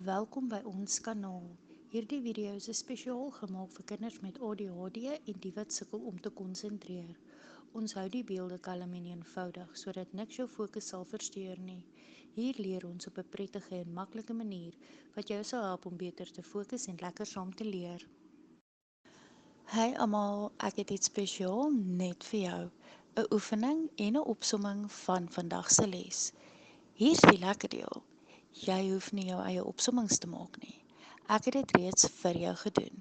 Welkom by ons kanaal. Hierdie video is spesiaal gemaak vir kinders met ADHD en die wat sukkel om te konsentreer. Ons hou die beelde kalm en eenvoudig sodat niks jou fokus sal versteur nie. Hier leer ons op 'n prettige en maklike manier wat jou sal help om beter te fokus en lekker saam te leer. Hey almal, ek het iets spesiaal net vir jou. 'n Oefening en 'n opsomming van vandag se les. Hier's die lekker deel. Jy hoef nie jou eie opsommings te maak nie. Ek het dit reeds vir jou gedoen.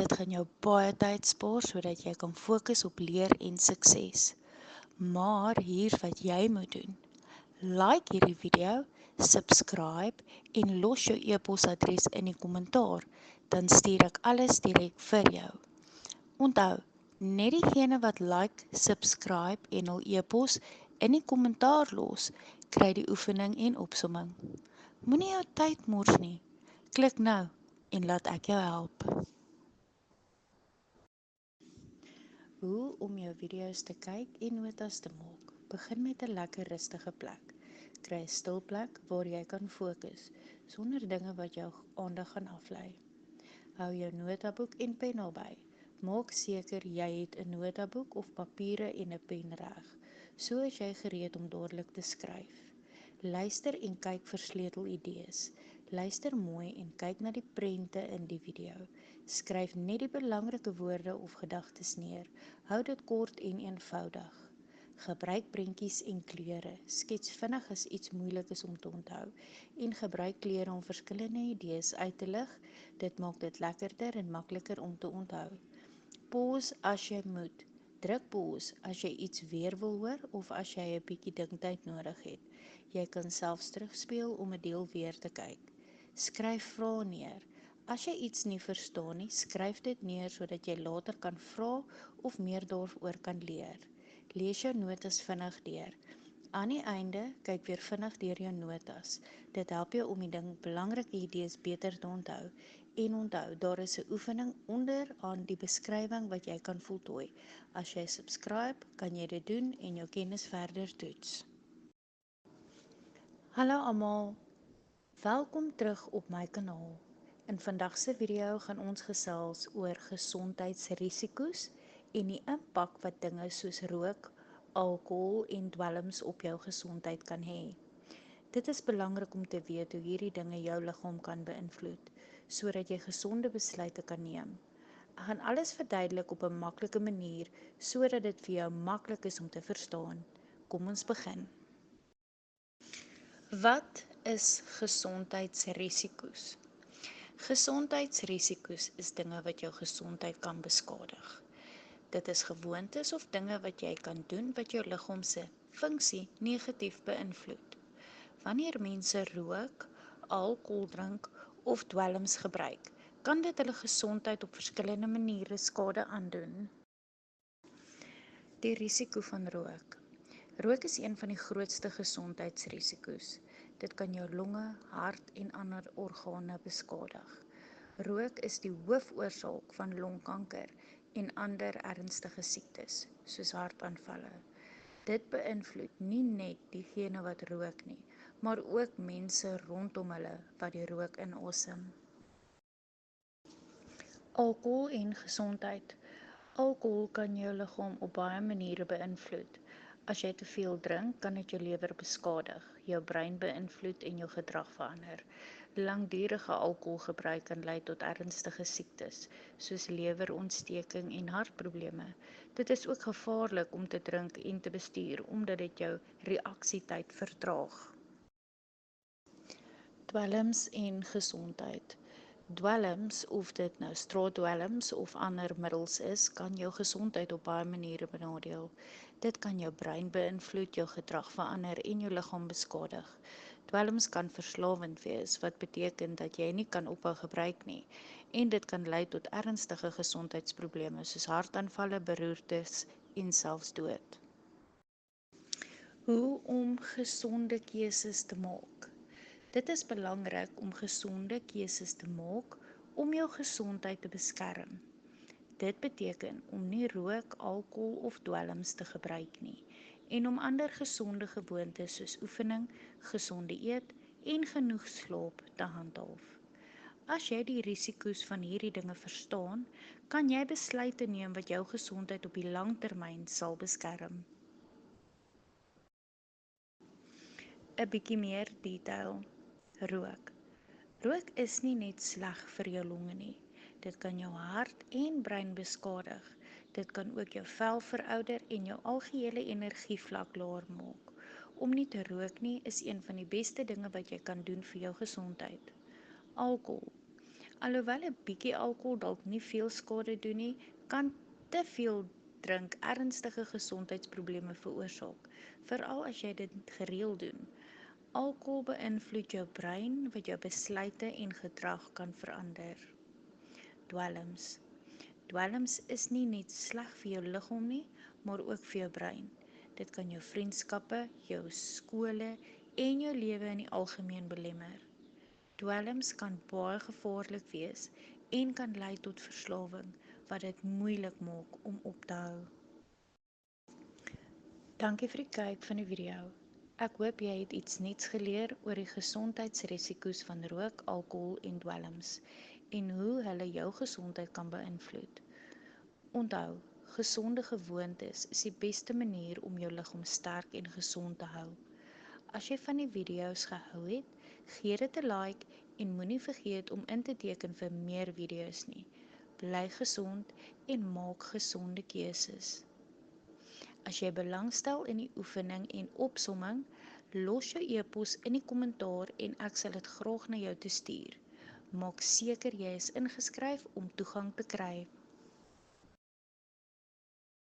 Dit gaan jou baie tyd spaar sodat jy kan fokus op leer en sukses. Maar hier's wat jy moet doen. Like hierdie video, subscribe en los jou e-posadres in die kommentaar, dan stuur ek alles direk vir jou. Onthou, net diegene wat like, subscribe en hul e-pos in die kommentaar los, kry die oefening en opsomming. Moenie jou tyd mors nie. Klik nou en laat ek jou help. Hoe om jou video's te kyk en notas te maak. Begin met 'n lekker rustige plek. Kry 'n stil plek waar jy kan fokus, sonder dinge wat jou aandag gaan aflei. Hou jou notaboek en pen naby. Maak seker jy het 'n notaboek of papiere en 'n pen reg, so is jy gereed om dadelik te skryf. Luister en kyk vir sleutelidees. Luister mooi en kyk na die prente in die video. Skryf net die belangrike woorde of gedagtes neer. Hou dit kort en eenvoudig. Gebruik prentjies en kleure. Skets vinnig as iets moeilik is om te onthou en gebruik kleure om verskillende idees uit te lig. Dit maak dit lekkerder en makliker om te onthou. Pause as jy moet. Druk pause as jy iets weer wil hoor of as jy 'n bietjie dinktyd nodig het. Jy kan selfs terugspeel om 'n deel weer te kyk. Skryf vrae neer. As jy iets nie verstaan nie, skryf dit neer sodat jy later kan vra of meer daaroor kan leer. Lees jou notas vinnig deur. Aan die einde, kyk weer vinnig deur jou notas. Dit help jou om die belangrike idees beter te onthou. En onthou, daar is 'n oefening onder aan die beskrywing wat jy kan voltooi. As jy subscribe, kan jy dit doen en jou kennis verder toets. Hallo almal, welkom terug op my kanaal. In vandag se video gaan ons gesels oor gesondheidsrisiko's en die impak wat dinge soos rook, alkohol en dwelms op jou gesondheid kan hê. Dit is belangrik om te weet hoe hierdie dinge jou liggaam kan beïnvloed, sodat jy gesonde besluite kan neem. Ek gaan alles verduidelik op 'n maklike manier sodat dit vir jou maklik is om te verstaan. Kom ons begin. Wat is gesondheidsrisiko's? Gesondheidsrisiko's is dinge wat jou gesondheid kan beskadig. Dit is gewoontes of dinge wat jy kan doen wat jou liggaam se funksie negatief beïnvloed. Wanneer mense rook, alkohol drink of dwelms gebruik, kan dit hulle gesondheid op verskillende maniere skade aandoen. Die risiko van rook. Rook is een van die grootste gesondheidsrisiko's. Dit kan jou longe, hart en ander organe beskadig. Rook is die hoofoorsaak van longkanker en ander ernstige siektes, soos hartaanvalle. Dit beïnvloed nie net diegene wat rook nie, maar ook mense rondom hulle wat die rook inasem. Alkohol en gesondheid. Alkohol kan jou liggaam op baie maniere beïnvloed. As jy te veel drink, kan dit jou lewer beskadig, jou brein beïnvloed en jou gedrag verander. Langdurige alkoholgebruik kan lei tot ernstige siektes, soos lewerontsteking en hartprobleme. Dit is ook gevaarlik om te drink en te bestuur, omdat dit jou reaksietyd vertraag. Dwelms en gesondheid. Dwelms, of dit nou straatdwelms of ander middels is, kan jou gesondheid op baie maniere benadeel. Dit kan jou brein beïnvloed, jou gedrag verander en jou liggaam beskadig. Dwelms kan verslawend wees, wat beteken dat jy nie kan ophou gebruik nie, en dit kan lei tot ernstige gesondheidsprobleme soos hartaanvalle, beroertes en selfs dood. Hoe om gesonde keuses te maak? Dit is belangrik om gesonde keuses te maak om jou gesondheid te beskerm. Dit beteken om nie rook, alkohol of dwelms te gebruik nie en om ander gesonde gewoontes soos oefening, gesonde eet en genoeg slaap te handhaaf. As jy die risiko's van hierdie dinge verstaan, kan jy besluite neem wat jou gesondheid op die lang termyn sal beskerm. 'n Bietjie meer detail. Rook. Rook is nie net sleg vir jou longe nie. Dit kan jou hart en brein beskadig. Dit kan ook jou vel verouder en jou algehele energievlak laer maak. Om nie te rook nie is een van die beste dinge wat jy kan doen vir jou gesondheid. Alkohol. Alhoewel 'n bietjie alkohol dalk nie veel skade doen nie, kan te veel drink ernstige gesondheidsprobleme veroorsaak, veral as jy dit gereeld doen. Alkohol beïnvloed jou brein wat jou besluite en gedrag kan verander. Dwelms. Dwelms is nie net sleg vir jou liggaam nie, maar ook vir jou brein. Dit kan jou vriendskappe, jou skole en jou lewe in die algemeen belemmer. Dwelms kan baie gevaarlik wees en kan lei tot verslawing, wat dit moeilik maak om op te hou. Dankie vir die kyk van die video. Ek hoop jy het iets nuuts geleer oor die gesondheidsrisiko's van rook, alkohol en dwelms en hoe hulle jou gesondheid kan beïnvloed. Onthou, gesonde gewoontes is die beste manier om jou liggaam sterk en gesond te hou. As jy van die video's gehou het, gee dit 'n like en moenie vergeet om in te teken vir meer video's nie. Bly gesond en maak gesonde keuses. As jy belangstel in die oefening en opsomming, los jou e-pos in die kommentaar en ek sal dit graag na jou toe stuur. Maak seker jy is ingeskryf om toegang te kry.